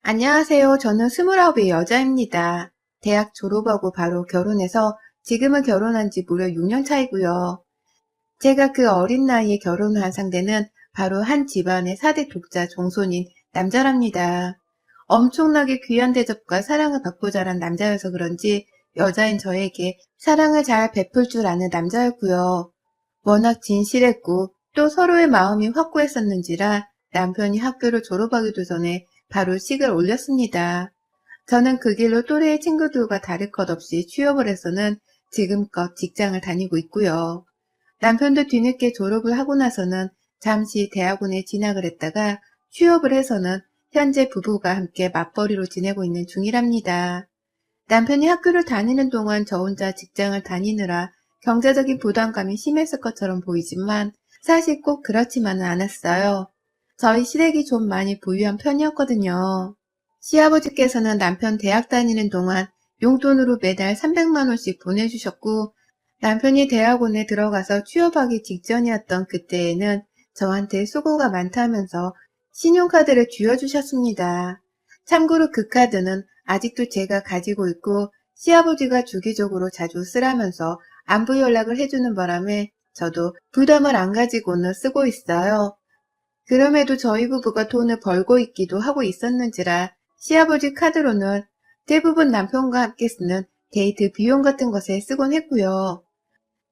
안녕하세요. 저는 29의 여자입니다. 대학 졸업하고 바로 결혼해서 지금은 결혼한 지 무려 6년 차이고요. 제가 그 어린 나이에 결혼을 한 상대는 바로 한 집안의 4대 독자 종손인 남자랍니다. 엄청나게 귀한 대접과 사랑을 받고 자란 남자여서 그런지 여자인 저에게 사랑을 잘 베풀 줄 아는 남자였고요. 워낙 진실했고 또 서로의 마음이 확고했었는지라 남편이 학교를 졸업하기도 전에 바로 식을 올렸습니다. 저는 그 길로 또래의 친구들과 다를 것 없이 취업을 해서는 지금껏 직장을 다니고 있고요. 남편도 뒤늦게 졸업을 하고 나서는 잠시 대학원에 진학을 했다가 취업을 해서는 현재 부부가 함께 맞벌이로 지내고 있는 중이랍니다. 남편이 학교를 다니는 동안 저 혼자 직장을 다니느라 경제적인 부담감이 심했을 것처럼 보이지만 사실 꼭 그렇지만은 않았어요. 저희 시댁이 좀 많이 부유한 편이었거든요. 시아버지께서는 남편 대학 다니는 동안 용돈으로 매달 300만 원씩 보내주셨고 남편이 대학원에 들어가서 취업하기 직전이었던 그때에는 저한테 수고가 많다면서 신용카드를 쥐어주셨습니다. 참고로 그 카드는 아직도 제가 가지고 있고 시아버지가 주기적으로 자주 쓰라면서 안부 연락을 해주는 바람에 저도 부담을 안 가지고는 쓰고 있어요. 그럼에도 저희 부부가 돈을 벌고 있기도 하고 있었는지라 시아버지 카드로는 대부분 남편과 함께 쓰는 데이트 비용 같은 것에 쓰곤 했고요.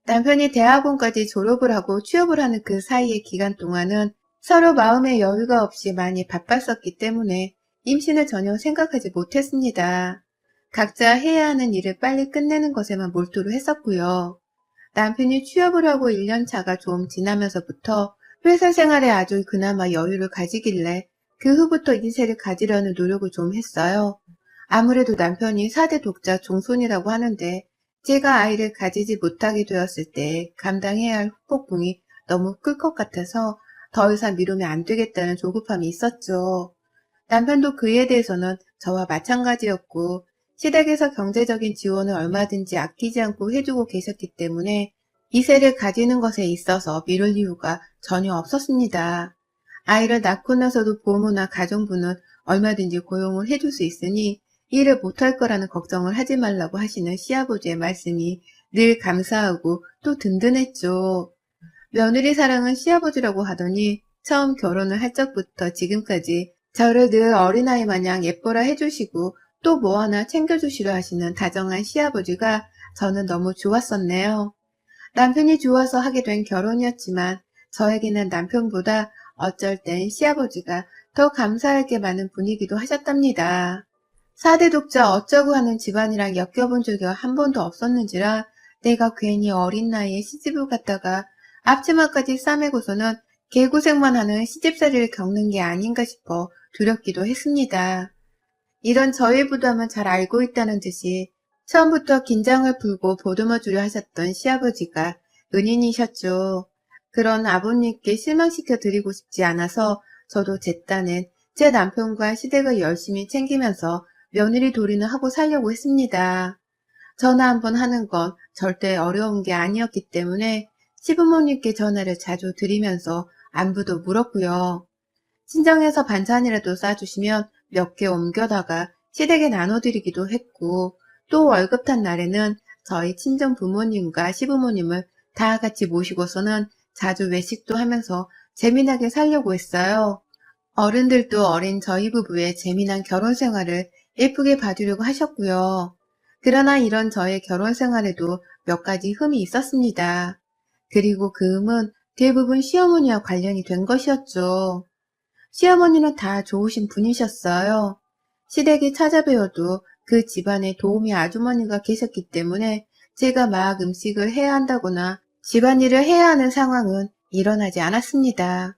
남편이 대학원까지 졸업을 하고 취업을 하는 그 사이의 기간 동안은 서로 마음의 여유가 없이 많이 바빴었기 때문에 임신을 전혀 생각하지 못했습니다. 각자 해야 하는 일을 빨리 끝내는 것에만 몰두를 했었고요. 남편이 취업을 하고 1년 차가 좀 지나면서부터 회사 생활에 아주 그나마 여유를 가지길래 그 후부터 인세를 가지려는 노력을 좀 했어요. 아무래도 남편이 4대 독자 종손이라고 하는데 제가 아이를 가지지 못하게 되었을 때 감당해야 할 후폭풍이 너무 클 것 같아서 더 이상 미루면 안 되겠다는 조급함이 있었죠. 남편도 그에 대해서는 저와 마찬가지였고 시댁에서 경제적인 지원을 얼마든지 아끼지 않고 해주고 계셨기 때문에 이세를 가지는 것에 있어서 미룰 이유가 전혀 없었습니다. 아이를 낳고 나서도 부모나 가정부는 얼마든지 고용을 해줄 수 있으니 일을 못할 거라는 걱정을 하지 말라고 하시는 시아버지의 말씀이 늘 감사하고 또 든든했죠. 며느리 사랑은 시아버지라고 하더니 처음 결혼을 할 적부터 지금까지 저를 늘 어린아이 마냥 예뻐라 해주시고 또 뭐 하나 챙겨주시려 하시는 다정한 시아버지가 저는 너무 좋았었네요. 남편이 좋아서 하게 된 결혼이었지만 저에게는 남편보다 어쩔 땐 시아버지가 더 감사할 게 많은 분이기도 하셨답니다. 4대 독자 어쩌고 하는 집안이랑 엮여본 적이 한 번도 없었는지라 내가 괜히 어린 나이에 시집을 갔다가 앞치마까지 싸매고서는 개고생만 하는 시집살이를 겪는 게 아닌가 싶어 두렵기도 했습니다. 이런 저의 부담은 잘 알고 있다는 듯이 처음부터 긴장을 풀고 보듬어 주려 하셨던 시아버지가 은인이셨죠. 그런 아버님께 실망시켜 드리고 싶지 않아서 저도 제 딴엔 제 남편과 시댁을 열심히 챙기면서 며느리 도리는 하고 살려고 했습니다. 전화 한 번 하는 건 절대 어려운 게 아니었기 때문에 시부모님께 전화를 자주 드리면서 안부도 물었고요. 친정에서 반찬이라도 싸주시면 몇 개 옮겨다가 시댁에 나눠드리기도 했고 또 월급 탄 날에는 저희 친정 부모님과 시부모님을 다 같이 모시고서는 자주 외식도 하면서 재미나게 살려고 했어요. 어른들도 어린 저희 부부의 재미난 결혼 생활을 예쁘게 봐주려고 하셨고요. 그러나 이런 저의 결혼 생활에도 몇 가지 흠이 있었습니다. 그리고 그 흠은 대부분 시어머니와 관련이 된 것이었죠. 시어머니는 다 좋으신 분이셨어요. 시댁에 찾아뵈어도 그 집안에 도우미 아주머니가 계셨기 때문에 제가 막 음식을 해야 한다거나 집안일을 해야 하는 상황은 일어나지 않았습니다.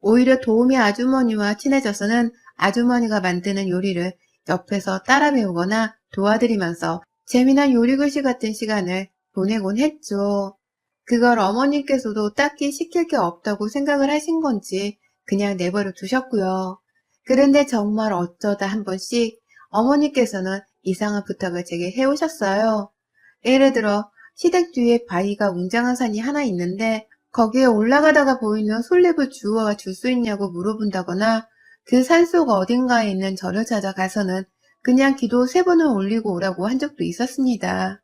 오히려 도우미 아주머니와 친해져서는 아주머니가 만드는 요리를 옆에서 따라 배우거나 도와드리면서 재미난 요리글씨 같은 시간을 보내곤 했죠. 그걸 어머님께서도 딱히 시킬 게 없다고 생각을 하신 건지 그냥 내버려 두셨고요. 그런데 정말 어쩌다 한 번씩 어머니께서는 이상한 부탁을 제게 해오셨어요. 예를 들어 시댁 뒤에 바위가 웅장한 산이 하나 있는데 거기에 올라가다가 보이는 솔잎을 주워와 줄 수 있냐고 물어본다거나 그 산속 어딘가에 있는 절을 찾아가서는 그냥 기도 3번을 올리고 오라고 한 적도 있었습니다.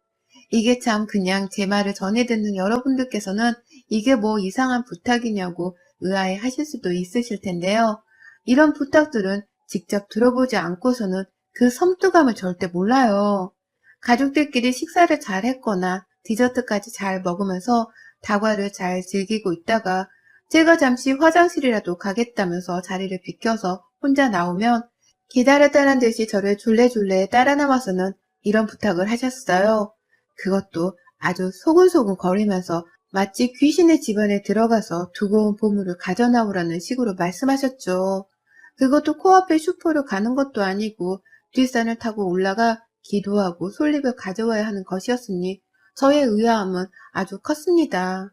이게 참 그냥 제 말을 전해 듣는 여러분들께서는 이게 뭐 이상한 부탁이냐고 의아해 하실 수도 있으실 텐데요. 이런 부탁들은 직접 들어보지 않고서는 그 섬뜩함을 절대 몰라요. 가족들끼리 식사를 잘 했거나 디저트까지 잘 먹으면서 다과를 잘 즐기고 있다가 제가 잠시 화장실이라도 가겠다면서 자리를 비켜서 혼자 나오면 기다렸다는 듯이 저를 졸래졸래 따라 나와서는 이런 부탁을 하셨어요. 그것도 아주 소근소근 거리면서 마치 귀신의 집안에 들어가서 두고 온 보물을 가져나오라는 식으로 말씀하셨죠. 그것도 코앞에 슈퍼를 가는 것도 아니고 뒷산을 타고 올라가 기도하고 솔잎을 가져와야 하는 것이었으니 저의 의아함은 아주 컸습니다.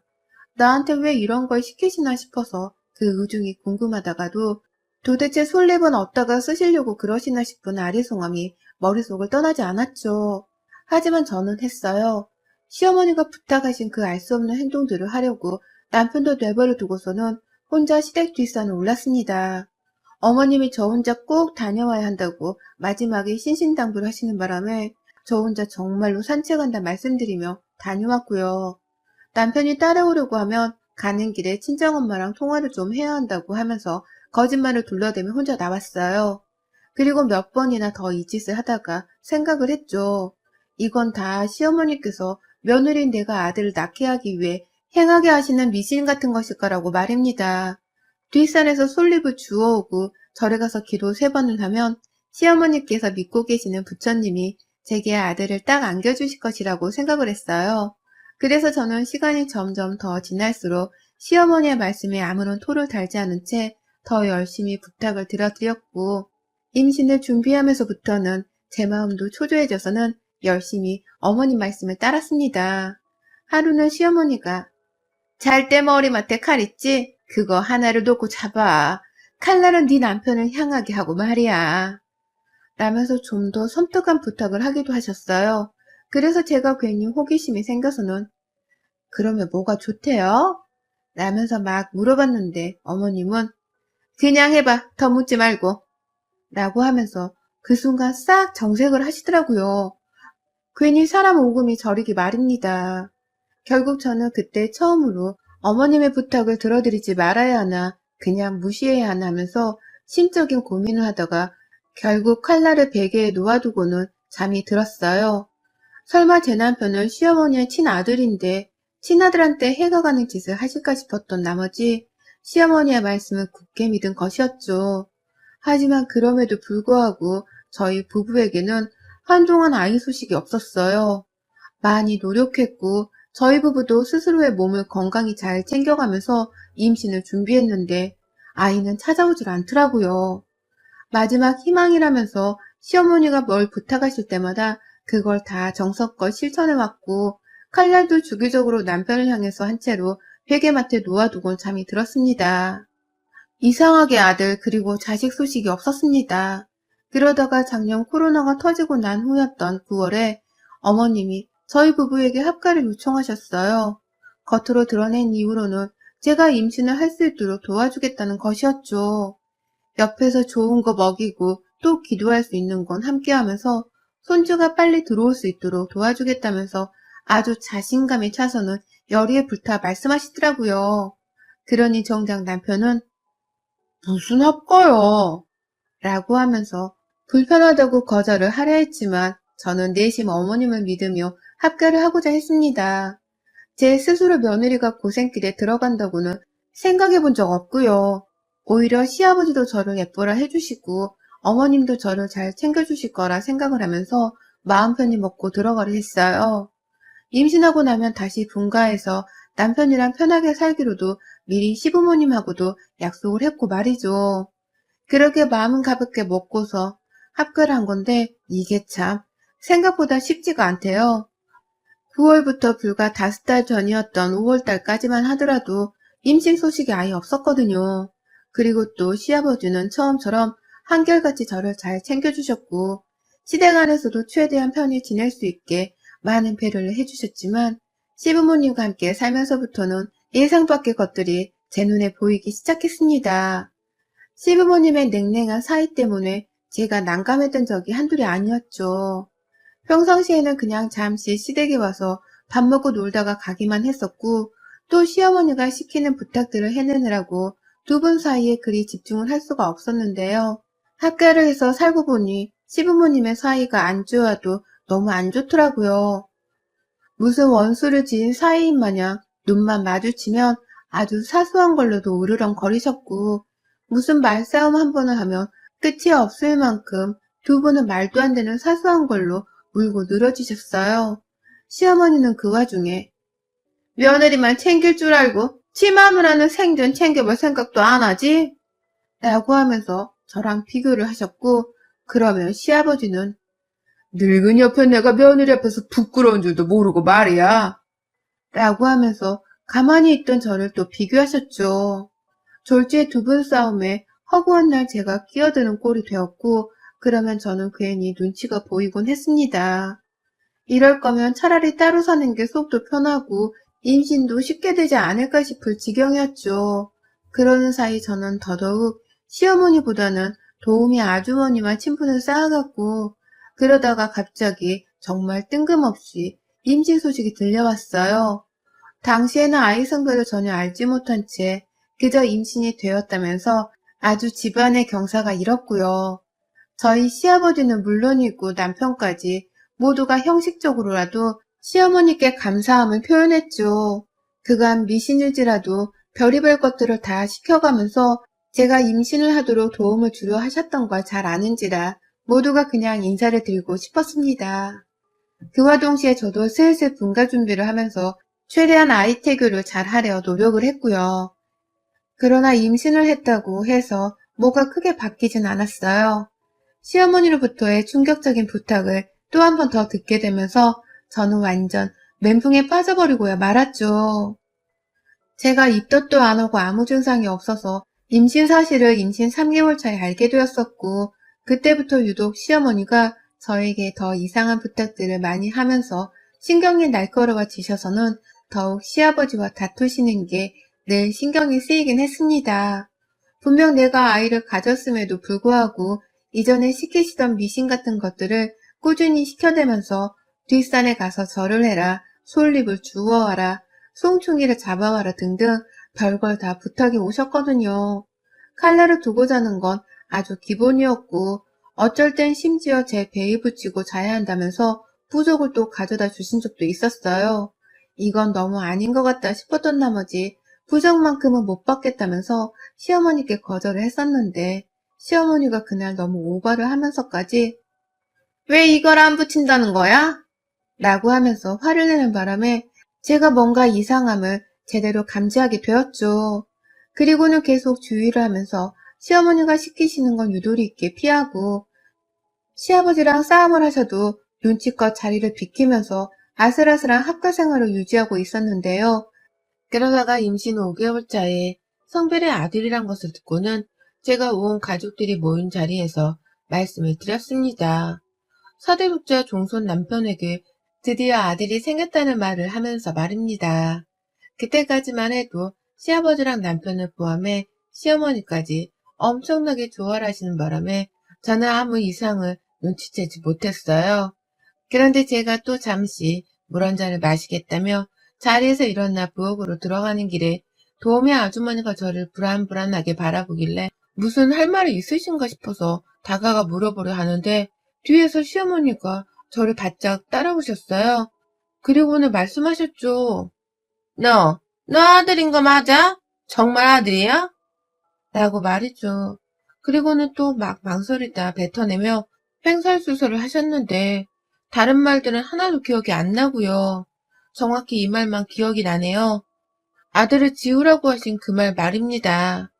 나한테 왜 이런 걸 시키시나 싶어서 그 의중이 궁금하다가도 도대체 솔잎은 어디다가 쓰시려고 그러시나 싶은 아리송함이 머릿속을 떠나지 않았죠. 하지만 저는 했어요. 시어머니가 부탁하신 그 알 수 없는 행동들을 하려고 남편도 내버려 두고서는 혼자 시댁 뒷산을 올랐습니다. 어머님이 저 혼자 꼭 다녀와야 한다고 마지막에 신신당부를 하시는 바람에 저 혼자 정말로 산책한다 말씀드리며 다녀왔고요. 남편이 따라오려고 하면 가는 길에 친정엄마랑 통화를 좀 해야 한다고 하면서 거짓말을 둘러대며 혼자 나왔어요. 그리고 몇 번이나 더 이 짓을 하다가 생각을 했죠. 이건 다 시어머니께서 며느리인 내가 아들을 낳게 하기 위해 행하게 하시는 미신 같은 것일 거라고 말입니다. 뒷산에서 솔잎을 주워오고 절에 가서 기도 3번을 하면 시어머니께서 믿고 계시는 부처님이 제게 아들을 딱 안겨주실 것이라고 생각을 했어요. 그래서 저는 시간이 점점 더 지날수록 시어머니의 말씀에 아무런 토를 달지 않은 채 더 열심히 부탁을 드렸고 임신을 준비하면서부터는 제 마음도 초조해져서는 열심히 어머니 말씀을 따랐습니다. 하루는 시어머니가 잘 때 머리맡에 칼 있지? 그거 하나를 놓고 잡아. 칼날은 네 남편을 향하게 하고 말이야. 라면서 좀 더 섬뜩한 부탁을 하기도 하셨어요. 그래서 제가 괜히 호기심이 생겨서는 그러면 뭐가 좋대요? 라면서 막 물어봤는데 어머님은 그냥 해봐. 더 묻지 말고. 라고 하면서 그 순간 싹 정색을 하시더라고요. 괜히 사람 오금이 저리기 말입니다. 결국 저는 그때 처음으로 어머님의 부탁을 들어드리지 말아야 하나 그냥 무시해야 하나 하면서 심적인 고민을 하다가 결국 칼날을 베개에 놓아두고는 잠이 들었어요. 설마 제 남편은 시어머니의 친아들인데 친아들한테 해가 가는 짓을 하실까 싶었던 나머지 시어머니의 말씀을 굳게 믿은 것이었죠. 하지만 그럼에도 불구하고 저희 부부에게는 한동안 아이 소식이 없었어요. 많이 노력했고 저희 부부도 스스로의 몸을 건강히 잘 챙겨가면서 임신을 준비했는데 아이는 찾아오질 않더라고요. 마지막 희망이라면서 시어머니가 뭘 부탁하실 때마다 그걸 다 정성껏 실천해왔고 칼날도 주기적으로 남편을 향해서 한 채로 베개맡에 놓아두곤 잠이 들었습니다. 이상하게 아들 그리고 자식 소식이 없었습니다. 그러다가 작년 코로나가 터지고 난 후였던 9월에 어머님이 저희 부부에게 합가를 요청하셨어요. 겉으로 드러낸 이유로는 제가 임신을 할 수 있도록 도와주겠다는 것이었죠. 옆에서 좋은 거 먹이고 또 기도할 수 있는 건 함께하면서 손주가 빨리 들어올 수 있도록 도와주겠다면서 아주 자신감에 차서는 열의에 불타 말씀하시더라고요. 그러니 정작 남편은 무슨 합가요? 라고 하면서 불편하다고 거절을 하려 했지만 저는 내심 어머님을 믿으며 합가를 하고자 했습니다. 제 스스로 며느리가 고생길에 들어간다고는 생각해 본 적 없고요. 오히려 시아버지도 저를 예뻐라 해주시고 어머님도 저를 잘 챙겨주실 거라 생각을 하면서 마음 편히 먹고 들어가려 했어요. 임신하고 나면 다시 분가해서 남편이랑 편하게 살기로도 미리 시부모님하고도 약속을 했고 말이죠. 그렇게 마음은 가볍게 먹고서 합가를 한 건데 이게 참 생각보다 쉽지가 않대요. 9월부터 불과 5달 전이었던 5월달까지만 하더라도 임신 소식이 아예 없었거든요. 그리고 또 시아버지는 처음처럼 한결같이 저를 잘 챙겨주셨고 시댁 안에서도 최대한 편히 지낼 수 있게 많은 배려를 해주셨지만 시부모님과 함께 살면서부터는 예상 밖의 것들이 제 눈에 보이기 시작했습니다. 시부모님의 냉랭한 사이 때문에 제가 난감했던 적이 한둘이 아니었죠. 평상시에는 그냥 잠시 시댁에 와서 밥 먹고 놀다가 가기만 했었고, 또 시어머니가 시키는 부탁들을 해내느라고 두 분 사이에 그리 집중을 할 수가 없었는데요. 학교를 해서 살고 보니 시부모님의 사이가 안 좋아도 너무 안 좋더라고요. 무슨 원수를 지은 사이인 마냥 눈만 마주치면 아주 사소한 걸로도 으르렁거리셨고, 무슨 말싸움 한 번을 하면 끝이 없을 만큼 두 분은 말도 안 되는 사소한 걸로 울고 늘어지셨어요. 시어머니는 그 와중에 며느리만 챙길 줄 알고 지 마누라는 생전 챙겨볼 생각도 안 하지? 라고 하면서 저랑 비교를 하셨고, 그러면 시아버지는 늙은 옆에 내가 며느리 앞에서 부끄러운 줄도 모르고 말이야. 라고 하면서 가만히 있던 저를 또 비교하셨죠. 졸지의 두 분 싸움에 허구한 날 제가 끼어드는 꼴이 되었고, 그러면 저는 괜히 눈치가 보이곤 했습니다. 이럴 거면 차라리 따로 사는 게 속도 편하고 임신도 쉽게 되지 않을까 싶을 지경이었죠. 그러는 사이 저는 더더욱 시어머니보다는 도우미 아주머니와 친분을 쌓아갔고, 그러다가 갑자기 정말 뜬금없이 임신 소식이 들려왔어요. 당시에는 아이 성별을 전혀 알지 못한 채 그저 임신이 되었다면서 아주 집안의 경사가 일었고요. 저희 시아버지는 물론이고 남편까지 모두가 형식적으로라도 시어머니께 감사함을 표현했죠. 그간 미신일지라도 별의별 것들을 다 시켜가면서 제가 임신을 하도록 도움을 주려 하셨던 걸 잘 아는지라 모두가 그냥 인사를 드리고 싶었습니다. 그와 동시에 저도 슬슬 분가 준비를 하면서 최대한 아이 태교를 잘 하려 노력을 했고요. 그러나 임신을 했다고 해서 뭐가 크게 바뀌진 않았어요. 시어머니로부터의 충격적인 부탁을 또 한 번 더 듣게 되면서 저는 완전 멘붕에 빠져버리고야 말았죠. 제가 입덧도 안 오고 아무 증상이 없어서 임신 사실을 임신 3개월 차에 알게 되었었고, 그때부터 유독 시어머니가 저에게 더 이상한 부탁들을 많이 하면서 신경이 날카로워지셔서는 더욱 시아버지와 다투시는 게 늘 신경이 쓰이긴 했습니다. 분명 내가 아이를 가졌음에도 불구하고 이전에 시키시던 미신 같은 것들을 꾸준히 시켜대면서 뒷산에 가서 절을 해라, 솔잎을 주워와라, 송충이를 잡아와라 등등 별걸 다 부탁이 오셨거든요. 칼날을 두고 자는 건 아주 기본이었고, 어쩔 땐 심지어 제 배에 붙이고 자야 한다면서 부적을 또 가져다 주신 적도 있었어요. 이건 너무 아닌 것 같다 싶었던 나머지 부적만큼은 못 받겠다면서 시어머니께 거절을 했었는데, 시어머니가 그날 너무 오바를 하면서까지 왜 이걸 안 붙인다는 거야? 라고 하면서 화를 내는 바람에 제가 뭔가 이상함을 제대로 감지하게 되었죠. 그리고는 계속 주의를 하면서 시어머니가 시키시는 건 유도리 있게 피하고, 시아버지랑 싸움을 하셔도 눈치껏 자리를 비키면서 아슬아슬한 학교 생활을 유지하고 있었는데요. 그러다가 임신 5개월 차에 성별의 아들이란 것을 듣고는 제가 온 가족들이 모인 자리에서 말씀을 드렸습니다. 사대국자 종손 남편에게 드디어 아들이 생겼다는 말을 하면서 말입니다. 그때까지만 해도 시아버지랑 남편을 포함해 시어머니까지 엄청나게 좋아를 하시는 바람에 저는 아무 이상을 눈치채지 못했어요. 그런데 제가 또 잠시 물 한 잔을 마시겠다며 자리에서 일어나 부엌으로 들어가는 길에 도우미 아주머니가 저를 불안불안하게 바라보길래 무슨 할 말이 있으신가 싶어서 다가가 물어보려 하는데, 뒤에서 시어머니가 저를 바짝 따라오셨어요. 그리고는 말씀하셨죠. 너 아들인 거 맞아? 정말 아들이야? 라고 말했죠. 그리고는 또 막 망설이다 뱉어내며 횡설수설을 하셨는데, 다른 말들은 하나도 기억이 안 나고요. 정확히 이 말만 기억이 나네요. 아들을 지우라고 하신 그 말 말입니다.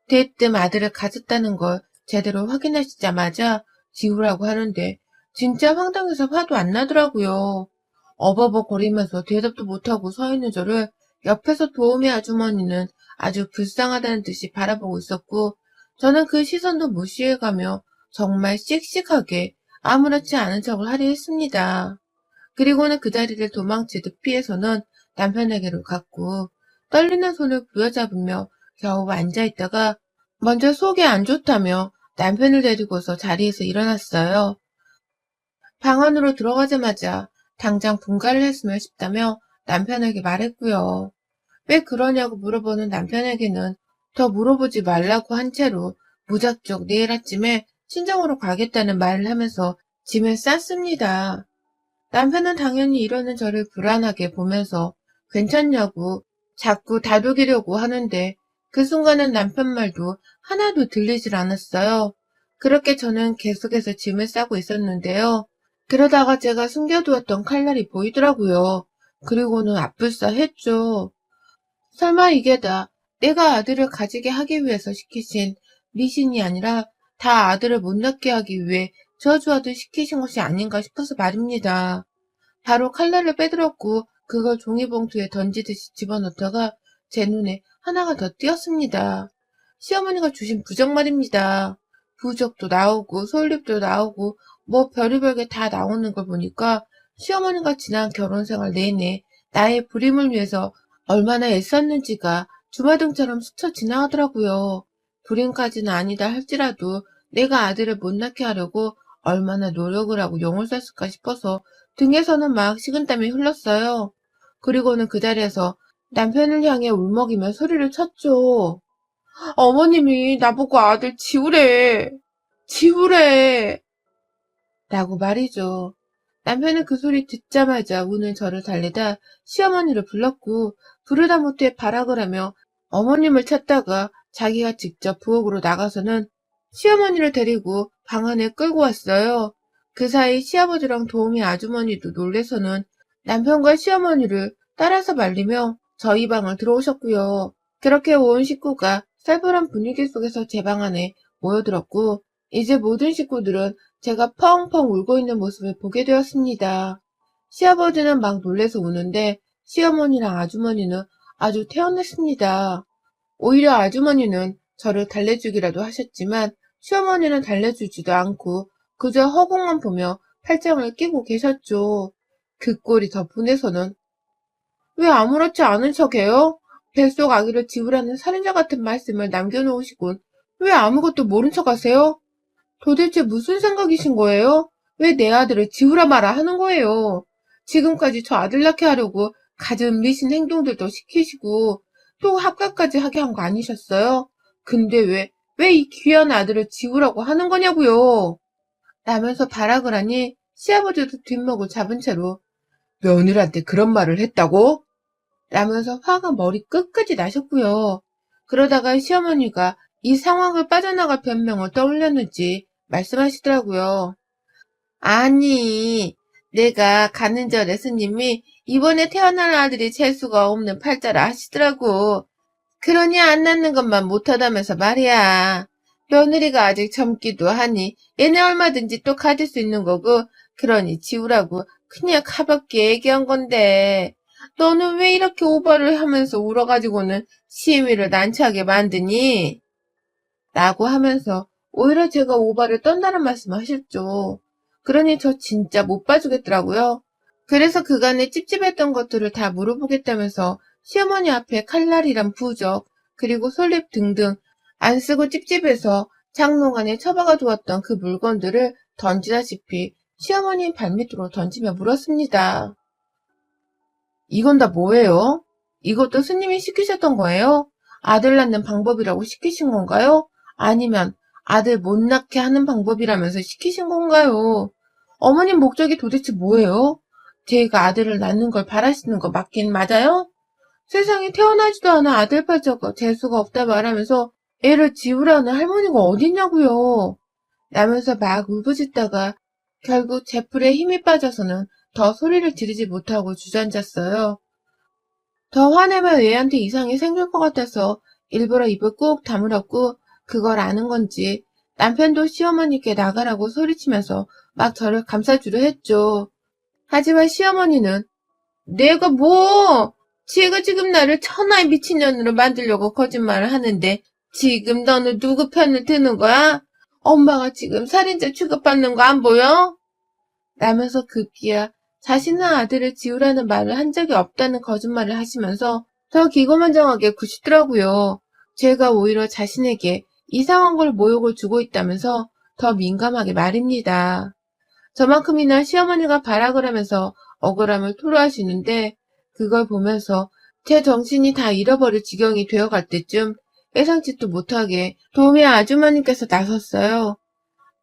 대뜸 아들을 가졌다는 걸 제대로 확인하시자마자 지우라고 하는데 진짜 황당해서 화도 안 나더라고요. 어버버거리면서 대답도 못하고 서 있는 저를 옆에서 도우미 아주머니는 아주 불쌍하다는 듯이 바라보고 있었고, 저는 그 시선도 무시해가며 정말 씩씩하게 아무렇지 않은 척을 하려 했습니다. 그리고는 그 자리를 도망치듯 피해서는 남편에게로 갔고, 떨리는 손을 부여잡으며 겨우 앉아있다가 먼저 속이 안 좋다며 남편을 데리고서 자리에서 일어났어요. 방 안으로 들어가자마자 당장 분가를 했으면 싶다며 남편에게 말했고요. 왜 그러냐고 물어보는 남편에게는 더 물어보지 말라고 한 채로 무작정 내일 아침에 친정으로 가겠다는 말을 하면서 짐을 쌌습니다. 남편은 당연히 이러는 저를 불안하게 보면서 괜찮냐고 자꾸 다독이려고 하는데 그 순간은 남편 말도 하나도 들리질 않았어요. 그렇게 저는 계속해서 짐을 싸고 있었는데요. 그러다가 제가 숨겨두었던 칼날이 보이더라고요. 그리고는 압불싸했죠. 설마 이게 다 내가 아들을 가지게 하기 위해서 시키신 미신이 아니라 다 아들을 못 낳게 하기 위해 저주하듯 시키신 것이 아닌가 싶어서 말입니다. 바로 칼날을 빼들었고 그걸 종이봉투에 던지듯이 집어넣다가 제 눈에 하나가 더 띄었습니다. 시어머니가 주신 부적 말입니다. 부적도 나오고 솔잎도 나오고 뭐 별의별 게 다 나오는 걸 보니까 시어머니가 지난 결혼생활 내내 나의 불임을 위해서 얼마나 애썼는지가 주마등처럼 스쳐 지나가더라고요. 불임까지는 아니다 할지라도 내가 아들을 못 낳게 하려고 얼마나 노력을 하고 용을 썼을까 싶어서 등에서는 막 식은땀이 흘렀어요. 그리고는 그 자리에서 남편을 향해 울먹이며 소리를 쳤죠. 어머님이 나보고 아들 지우래. 지우래. 라고 말이죠. 남편은 그 소리 듣자마자 우는 저를 달래다 시어머니를 불렀고 부르다 못해 발악을 하며 어머님을 찾다가 자기가 직접 부엌으로 나가서는 시어머니를 데리고 방 안에 끌고 왔어요. 그 사이 시아버지랑 도우미 아주머니도 놀래서는 남편과 시어머니를 따라서 말리며 저희 방을 들어오셨고요. 그렇게 온 식구가 살벌한 분위기 속에서 제 방 안에 모여들었고 이제 모든 식구들은 제가 펑펑 울고 있는 모습을 보게 되었습니다. 시아버지는 막 놀래서 우는데 시어머니랑 아주머니는 아주 태어났습니다. 오히려 아주머니는 저를 달래주기라도 하셨지만 시어머니는 달래주지도 않고 그저 허공만 보며 팔짱을 끼고 계셨죠. 그 꼴이 더 분해서는 왜 아무렇지 않은 척해요? 뱃속 아기를 지우라는 살인자 같은 말씀을 남겨놓으시곤 왜 아무것도 모른 척하세요? 도대체 무슨 생각이신 거예요? 왜 내 아들을 지우라 마라 하는 거예요? 지금까지 저 아들 낳게 하려고 갖은 미신 행동들도 시키시고 또 합격까지 하게 한 거 아니셨어요? 근데 왜 이 귀한 아들을 지우라고 하는 거냐고요? 라면서 발악을 하니 시아버지도 뒷목을 잡은 채로 며느리한테 그런 말을 했다고? 라면서 화가 머리 끝까지 나셨고요. 그러다가 시어머니가 이 상황을 빠져나갈 변명을 떠올렸는지 말씀하시더라고요. 아니, 내가 가는 절에 스님이 이번에 태어날 아들이 재수가 없는 팔자라 하시더라고. 그러니 안 낳는 것만 못하다면서 말이야. 며느리가 아직 젊기도 하니 얘네 얼마든지 또 가질 수 있는 거고 그러니 지우라고 그냥 가볍게 얘기한 건데 너는 왜 이렇게 오버를 하면서 울어가지고는 시위를 난처하게 만드니? 라고 하면서 오히려 제가 오바를 떤다는 말씀을 하셨죠. 그러니 저 진짜 못 봐주겠더라고요. 그래서 그간에 찝찝했던 것들을 다 물어보겠다면서 시어머니 앞에 칼날이란 부적, 그리고 솔잎 등등 안 쓰고 찝찝해서 장롱 안에 처박아 두었던 그 물건들을 던지다시피 시어머니 발밑으로 던지며 물었습니다. 이건 다 뭐예요? 이것도 스님이 시키셨던 거예요? 아들 낳는 방법이라고 시키신 건가요? 아니면 아들 못 낳게 하는 방법이라면서 시키신 건가요? 어머님 목적이 도대체 뭐예요? 제가 아들을 낳는 걸 바라시는 거 맞긴 맞아요? 세상에 태어나지도 않아 아들 팔자가 재수가 없다 말하면서 애를 지우라는 할머니가 어딨냐고요. 라면서 막 울부짖다가 결국 제 풀에 힘이 빠져서는 더 소리를 지르지 못하고 주저앉았어요. 더 화내면 애한테 이상이 생길 것 같아서 일부러 입을 꾹 다물었고 그걸 아는 건지 남편도 시어머니께 나가라고 소리치면서 막 저를 감싸주려 했죠. 하지만 시어머니는 내가 뭐 지금 나를 천하의 미친년으로 만들려고 거짓말을 하는데 지금 너는 누구 편을 드는 거야? 엄마가 지금 살인자 취급받는 거 안 보여? 라면서 급기야 자신은 아들을 지우라는 말을 한 적이 없다는 거짓말을 하시면서 더 기고만장하게 구시더라고요. 제가 오히려 자신에게 이상한 걸 모욕을 주고 있다면서 더 민감하게 말입니다. 저만큼이나 시어머니가 발악을 하면서 억울함을 토로하시는데 그걸 보면서 제 정신이 다 잃어버릴 지경이 되어갈 때쯤 예상치도 못하게 도우미 아주머니께서 나섰어요.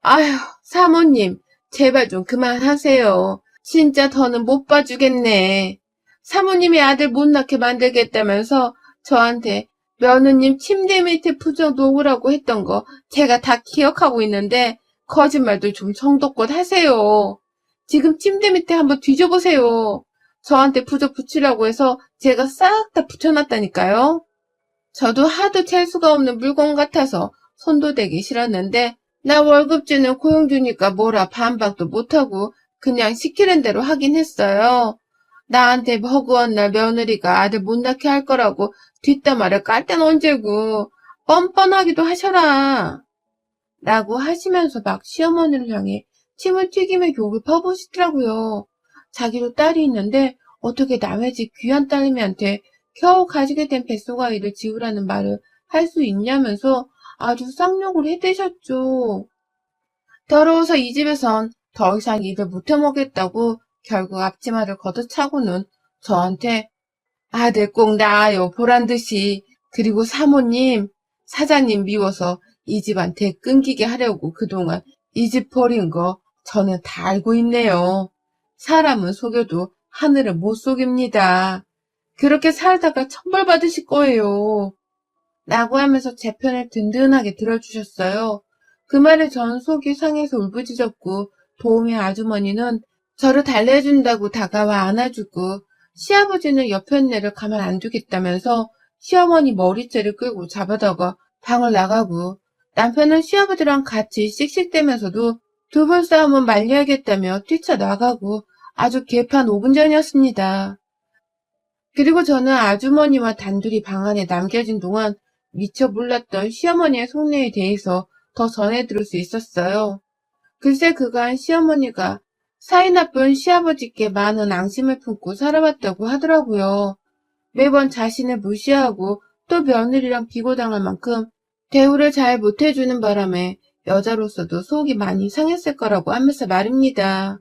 아휴, 사모님, 제발 좀 그만하세요. 진짜 더는 못 봐주겠네. 사모님이 아들 못 낳게 만들겠다면서 저한테 며느님 침대 밑에 부적 놓으라고 했던 거 제가 다 기억하고 있는데 거짓말도 좀 정도껏 하세요. 지금 침대 밑에 한번 뒤져보세요. 저한테 부적 붙이라고 해서 제가 싹 다 붙여놨다니까요. 저도 하도 찰 수가 없는 물건 같아서 손도 대기 싫었는데 나 월급 주는 고용 주니까 뭐라 반박도 못하고 그냥 시키는 대로 하긴 했어요. 나한테 허구한 날 며느리가 아들 못 낳게 할 거라고 뒷담화를 깔 땐 언제고 뻔뻔하기도 하셔라. 라고 하시면서 막 시어머니를 향해 침을 튀기며 욕을 퍼부시더라고요. 자기도 딸이 있는데 어떻게 남의 집 귀한 딸내미한테 겨우 가지게 된 뱃속아이를 지우라는 말을 할 수 있냐면서 아주 쌍욕을 해대셨죠. 더러워서 이 집에선 더 이상 일을 못해먹겠다고 결국 앞치마를 걷어차고는 저한테 아들 꼭 낳아요 보란듯이. 그리고 사모님, 사장님 미워서 이 집한테 끊기게 하려고 그동안 이 집 버린 거 저는 다 알고 있네요. 사람은 속여도 하늘은 못 속입니다. 그렇게 살다가 천벌 받으실 거예요. 라고 하면서 제 편을 든든하게 들어주셨어요. 그 말에 전 속이 상해서 울부짖었고 도우미 아주머니는 저를 달래준다고 다가와 안아주고 시아버지는 옆편네를 가만 안 두겠다면서 시어머니 머리채를 끌고 잡아다가 방을 나가고 남편은 시아버지랑 같이 씩씩대면서도 두 분 싸움은 말려야겠다며 뛰쳐나가고 아주 개판 5분 전이었습니다. 그리고 저는 아주머니와 단둘이 방 안에 남겨진 동안 미처 몰랐던 시어머니의 속내에 대해서 더 전해 들을 수 있었어요. 글쎄 그간 시어머니가 사이 나쁜 시아버지께 많은 앙심을 품고 살아왔다고 하더라고요. 매번 자신을 무시하고 또 며느리랑 비고당할 만큼 대우를 잘 못해주는 바람에 여자로서도 속이 많이 상했을 거라고 하면서 말입니다.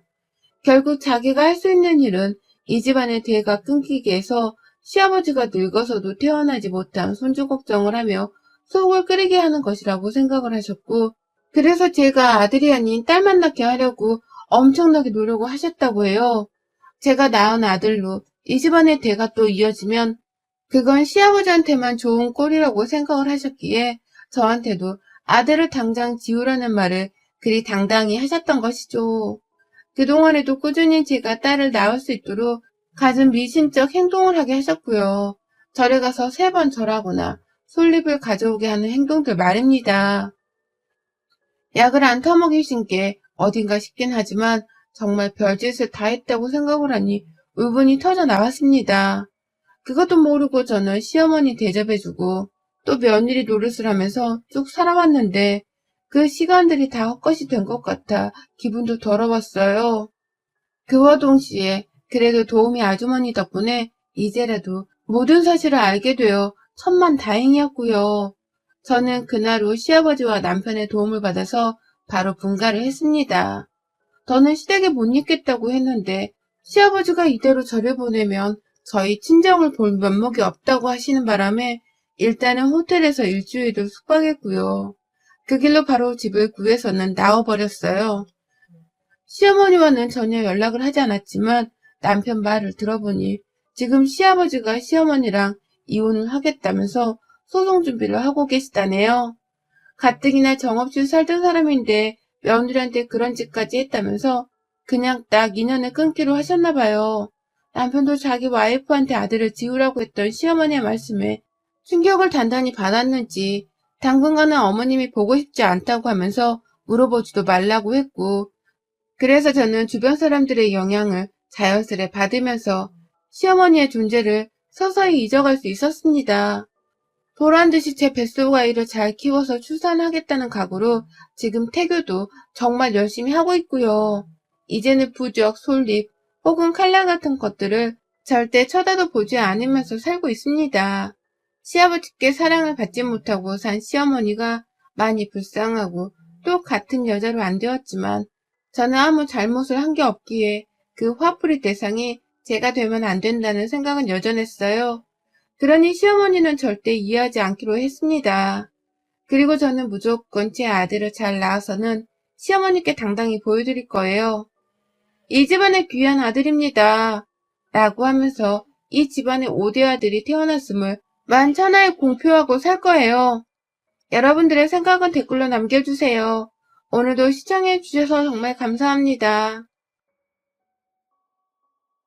결국 자기가 할 수 있는 일은 이 집안의 대가 끊기게 해서 시아버지가 늙어서도 태어나지 못한 손주 걱정을 하며 속을 끓이게 하는 것이라고 생각을 하셨고, 그래서 제가 아들이 아닌 딸만 낳게 하려고 엄청나게 노력을 하셨다고 해요. 제가 낳은 아들로 이 집안의 대가 또 이어지면 그건 시아버지한테만 좋은 꼴이라고 생각을 하셨기에 저한테도 아들을 당장 지우라는 말을 그리 당당히 하셨던 것이죠. 그동안에도 꾸준히 제가 딸을 낳을 수 있도록 갖은 미심쩍 행동을 하게 하셨고요. 절에 가서 3번 절하거나 솔잎을 가져오게 하는 행동들 말입니다. 약을 안 터먹이신 게 어딘가 싶긴 하지만 정말 별짓을 다 했다고 생각을 하니 울분이 터져 나왔습니다. 그것도 모르고 저는 시어머니 대접해주고 또 며느리 노릇을 하면서 쭉 살아왔는데 그 시간들이 다 헛것이 된 것 같아 기분도 더러웠어요. 그와 동시에 그래도 도우미 아주머니 덕분에 이제라도 모든 사실을 알게 되어 천만다행이었고요. 저는 그날 후 시아버지와 남편의 도움을 받아서 바로 분가를 했습니다. 더는 시댁에 못 있겠다고 했는데 시아버지가 이대로 저를 보내면 저희 친정을 볼 면목이 없다고 하시는 바람에 일단은 호텔에서 일주일을 숙박했고요. 그 길로 바로 집을 구해서는 나와버렸어요. 시어머니와는 전혀 연락을 하지 않았지만 남편 말을 들어보니 지금 시아버지가 시어머니랑 이혼을 하겠다면서 소송 준비를 하고 계시다네요. 가뜩이나 정없이 살던 사람인데 며느리한테 그런 짓까지 했다면서 그냥 딱 인연을 끊기로 하셨나봐요. 남편도 자기 와이프한테 아들을 지우라고 했던 시어머니의 말씀에 충격을 단단히 받았는지 당분간은 어머님이 보고 싶지 않다고 하면서 물어보지도 말라고 했고, 그래서 저는 주변 사람들의 영향을 자연스레 받으면서 시어머니의 존재를 서서히 잊어갈 수 있었습니다. 보란듯이 제 뱃속 아이를 잘 키워서 출산하겠다는 각오로 지금 태교도 정말 열심히 하고 있고요. 이제는 부적, 솔잎 혹은 칼날 같은 것들을 절대 쳐다도 보지 않으면서 살고 있습니다. 시아버지께 사랑을 받지 못하고 산 시어머니가 많이 불쌍하고 또 같은 여자로 안 되었지만 저는 아무 잘못을 한 게 없기에 그 화풀이 대상이 제가 되면 안 된다는 생각은 여전했어요. 그러니 시어머니는 절대 이해하지 않기로 했습니다. 그리고 저는 무조건 제 아들을 잘 낳아서는 시어머니께 당당히 보여드릴 거예요. 이 집안의 귀한 아들입니다. 라고 하면서 이 집안의 5대 아들이 태어났음을 만천하에 공표하고 살 거예요. 여러분들의 생각은 댓글로 남겨주세요. 오늘도 시청해주셔서 정말 감사합니다.